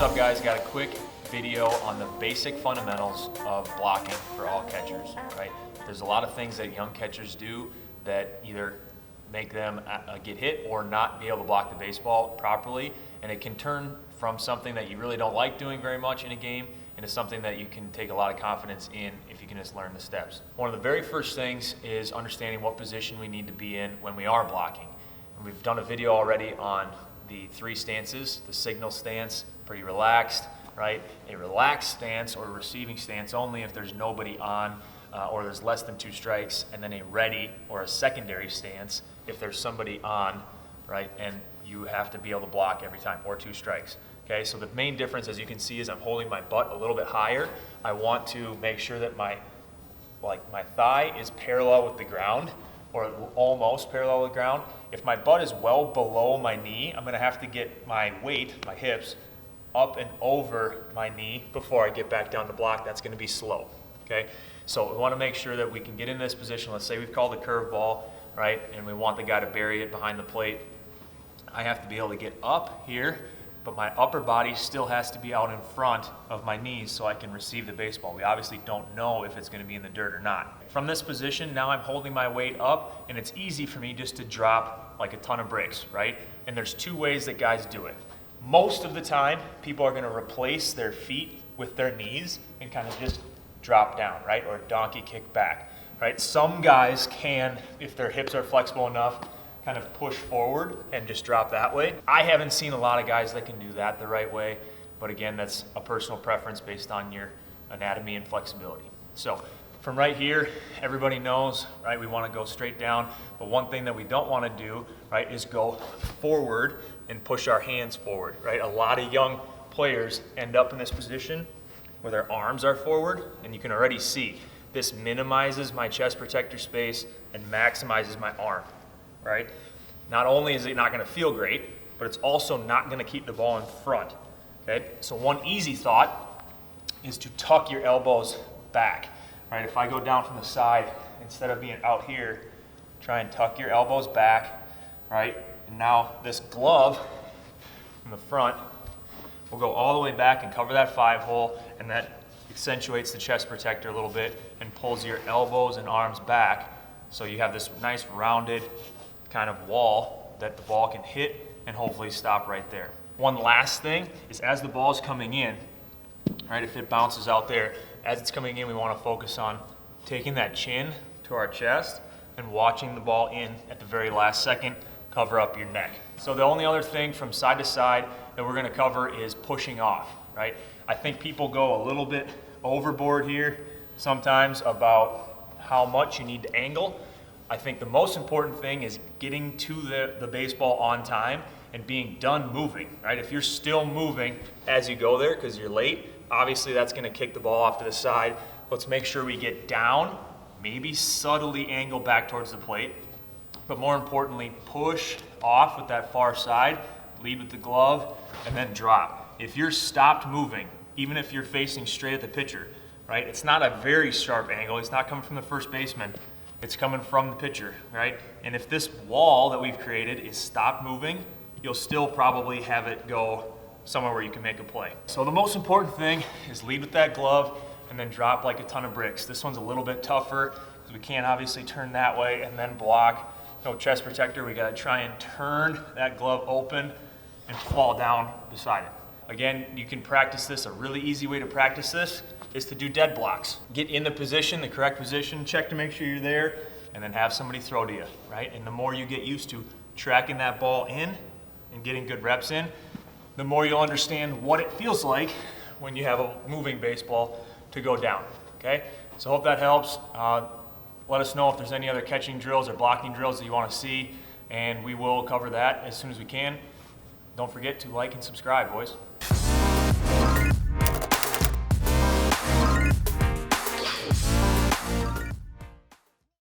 up, guys? Got a quick video on the basic fundamentals of blocking for all catchers, right? There's a lot of things that young catchers do that either make them get hit or not be able to block the baseball properly, and it can turn from something that you really don't like doing very much in a game into something that you can take a lot of confidence in if you can just learn the steps. One of the very first things is understanding what position we need to be in when we are blocking. And we've done a video already on the 3 stances, the signal stance, pretty relaxed, right? A relaxed stance or a receiving stance only if there's nobody on or there's less than 2 strikes, and then a ready or a secondary stance if there's somebody on, right? And you have to be able to block every time, or 2 strikes. Okay, so the main difference, as you can see, is I'm holding my butt a little bit higher. I want to make sure that my thigh is parallel with the ground, or almost parallel with the ground. If my butt is well below my knee, I'm gonna have to get my weight, my hips, up and over my knee before I get back down to block. That's gonna be slow, okay? So we wanna make sure that we can get in this position. Let's say we've called a curveball, right? And we want the guy to bury it behind the plate. I have to be able to get up here, but my upper body still has to be out in front of my knees so I can receive the baseball. We obviously don't know if it's gonna be in the dirt or not. From this position, now I'm holding my weight up, and it's easy for me just to drop like a ton of bricks, right? And there's 2 ways that guys do it. Most of the time, people are gonna replace their feet with their knees and kind of just drop down, right? Or donkey kick back, right? Some guys can, if their hips are flexible enough, kind of push forward and just drop that way. I haven't seen a lot of guys that can do that the right way, but again, that's a personal preference based on your anatomy and flexibility. So from right here, everybody knows, right, we want to go straight down, but one thing that we don't want to do, right, is go forward and push our hands forward, right? A lot of young players end up in this position where their arms are forward, and you can already see this minimizes my chest protector space and maximizes my arm. Right? Not only is it not going to feel great, but it's also not going to keep the ball in front. Okay? So one easy thought is to tuck your elbows back. Right? If I go down from the side, instead of being out here, try and tuck your elbows back. Right? And now this glove from the front will go all the way back and cover that 5-hole, and that accentuates the chest protector a little bit and pulls your elbows and arms back, so you have this nice rounded kind of wall that the ball can hit and hopefully stop right there. One last thing is, as the ball is coming in, right, if it bounces out there, as it's coming in, we want to focus on taking that chin to our chest and watching the ball in at the very last second, cover up your neck. So the only other thing from side to side that we're going to cover is pushing off, right? I think people go a little bit overboard here sometimes about how much you need to angle. I think the most important thing is getting to the baseball on time and being done moving, right? If you're still moving as you go there because you're late, obviously that's going to kick the ball off to the side. Let's make sure we get down, maybe subtly angle back towards the plate, but more importantly, push off with that far side, lead with the glove, and then drop. If you're stopped moving, even if you're facing straight at the pitcher, right? It's not a very sharp angle. It's not coming from the first baseman. It's coming from the pitcher, right? And if this wall that we've created is stopped moving, you'll still probably have it go somewhere where you can make a play. So the most important thing is lead with that glove and then drop like a ton of bricks. This one's a little bit tougher because we can't obviously turn that way and then block. No chest protector, we gotta try and turn that glove open and fall down beside it. Again, you can practice this. A really easy way to practice this is to do dead blocks. Get in the position, the correct position, check to make sure you're there, and then have somebody throw to you, right? And the more you get used to tracking that ball in and getting good reps in, the more you'll understand what it feels like when you have a moving baseball to go down, okay? So hope that helps. Let us know if there's any other catching drills or blocking drills that you want to see, and we will cover that as soon as we can. Don't forget to like and subscribe, boys.